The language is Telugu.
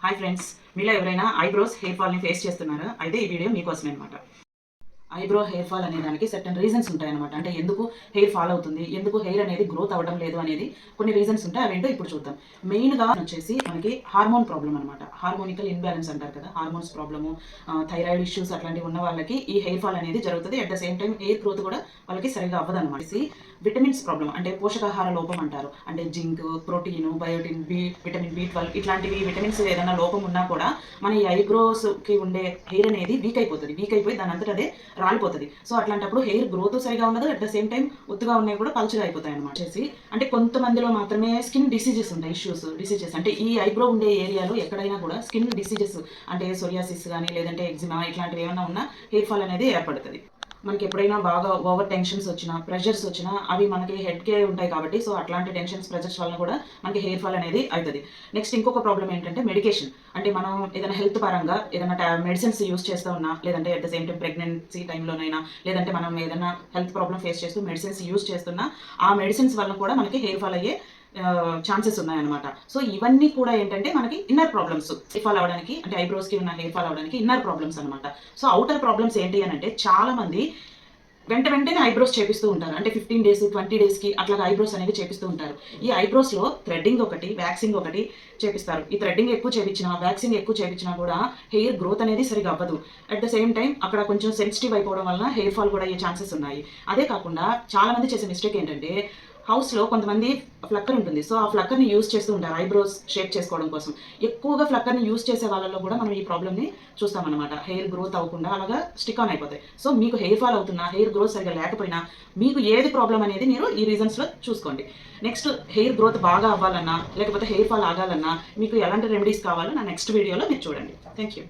హాయ్ ఫ్రెండ్స్, మీలో ఎవరైనా ఐబ్రోస్ హెయిర్ ఫాల్ని ఫేస్ చేస్తున్నారా? అయితే ఈ వీడియో మీకోసమే అనమాట. ఐబ్రో హెయిర్ ఫాల్ అనే దానికి సర్టన్ రీజన్స్ ఉంటాయన్నమాట. అంటే ఎందుకు హెయిర్ ఫాల్ అవుతుంది, ఎందుకు హెయిర్ అనేది గ్రోత్ అవ్వడం లేదు అనేది కొన్ని రీజన్స్ ఉంటాయి. అవేంటో ఇప్పుడు చూద్దాం. మెయిన్గా వచ్చేసి మనకి హార్మోన్ ప్రాబ్లం అనమాట. హార్మోనికల్ ఇన్బ్యాలెన్స్ అంటారు కదా, హార్మోన్స్ ప్రాబ్లము, థైరాయిడ్ ఇష్యూస్ అట్లాంటివి ఉన్న వాళ్ళకి ఈ హెయిర్ ఫాల్ అనేది జరుగుతుంది. At the same time hair growth కూడా వాళ్ళకి సరిగా అవ్వదు అనమాట. విటమిన్స్ ప్రాబ్లం అంటే పోషకాహార లోపం అంటారు. అంటే zinc, protein, biotin, vitamin B12 ఇట్లాంటివి విటమిన్స్ ఏదైనా లోపం ఉన్నా కూడా మన ఈ ఐబ్రోస్కి ఉండే హెయిర్ అనేది వీక్ అయిపోయి దాని అంతటా అదే రాలిపోతుంది. సో అట్లాంటప్పుడు హెయిర్ గ్రోత్ సరిగా ఉండదు. అట్ ద సేమ్ టైం ఉత్తుగా ఉన్నాయి కూడా పల్చగా అయిపోతాయి అనమాట. అంటే కొంతమందిలో మాత్రమే స్కిన్ డిసీజెస్ ఉంటాయి. డిసీజెస్ అంటే ఈ ఐబ్రో ఉండే ఏరియాలో ఎక్కడైనా కూడా స్కిన్ డిసీజెస్ అంటే సోరియాసిస్ కానీ లేదంటే ఎగ్జిమా ఇట్లాంటివి ఏమైనా ఉన్నా హెయిర్ ఫాల్ అనేది ఏర్పడుతుంది. మనకి ఎప్పుడైనా బాగా ఓవర్ టెన్షన్స్ వచ్చినా, ప్రెషర్స్ వచ్చినా అవి మనకి హెడ్కే ఉంటాయి కాబట్టి సో అట్లాంటి టెన్షన్స్, ప్రెషర్స్ వల్ల కూడా మనకి హెయిర్ ఫాల్ అనేది అవుతుంది. నెక్స్ట్ ఇంకొక ప్రాబ్లం ఏంటంటే మెడికేషన్. అంటే మనం ఏదైనా హెల్త్ పరంగా ఏదైనా మెడిసిన్స్ యూస్ చేస్తూ ఉన్నా, లేదంటే at the same time pregnancy టైంలోనైనా, లేదంటే మనం ఏదైనా హెల్త్ ప్రాబ్లం ఫేస్ చేస్తూ మెడిసిన్స్ యూస్ చేస్తున్నా ఆ మెడిసిన్స్ వల్ల కూడా మనకి హెయిర్ ఫాల్ అయ్యే ఛాన్సెస్ ఉన్నాయన్నమాట. సో ఇవన్నీ కూడా ఏంటంటే మనకి ఇన్నర్ ప్రాబ్లమ్స్. హెయిర్ ఫాల్ అవడానికి అంటే ఐబ్రోస్కి ఉన్న హెయిర్ ఫాల్ అవడానికి ఇన్నర్ ప్రాబ్లమ్స్ అనమాట. సో అవుటర్ ప్రాబ్లమ్స్ ఏంటి అని అంటే చాలా మంది వెంటనే ఐబ్రోస్ చేపిస్తూ ఉంటారు. అంటే 15 డేస్ 20 డేస్కి అట్లాగా ఐబ్రోస్ అనేవి చేపిస్తూ ఉంటారు. ఈ ఐబ్రోస్లో థ్రెడ్డింగ్ ఒకటి, వ్యాక్సింగ్ ఒకటి చేపిస్తారు. ఈ థ్రెడ్డింగ్ ఎక్కువ చేపించినా, వ్యాక్సింగ్ ఎక్కువ చేపించినా కూడా హెయిర్ గ్రోత్ అనేది సరిగా అవ్వదు. అట్ ద సేమ్ టైం అక్కడ కొంచెం సెన్సిటివ్ అయిపోవడం వల్ల హెయిర్ ఫాల్ కూడా అయ్యే ఛాన్సెస్ ఉన్నాయి. అదే కాకుండా చాలా మంది చేసే మిస్టేక్ ఏంటంటే హౌస్లో కొంతమంది ఫ్లక్కర్ ఉంటుంది. సో ఆ ఫ్లక్కర్ని యూస్ చేస్తూ ఉంటారు ఐబ్రోస్ షేప్ చేసుకోవడం కోసం. ఎక్కువగా ఫ్లక్కర్ని యూస్ చేసే వాళ్ళలో కూడా మనం ఈ ప్రాబ్లమ్ని చూస్తామన్నమాట. హెయిర్ గ్రోత్ అవ్వకుండా అలాగా స్టిక్ ఆన్ అయిపోతాయి. సో మీకు హెయిర్ ఫాల్ అవుతున్నా, హెయిర్ గ్రోత్ సరిగా లేకపోయినా మీకు ఏది ప్రాబ్లం అనేది మీరు ఈ రీజన్స్లో చూసుకోండి. నెక్స్ట్ హెయిర్ గ్రోత్ బాగా అవ్వాలన్నా లేకపోతే హెయిర్ ఫాల్ ఆగాలన్నా మీకు ఎలాంటి రెమెడీస్ కావాలో నా నెక్స్ట్ వీడియోలో మీరు చూడండి. Thank you.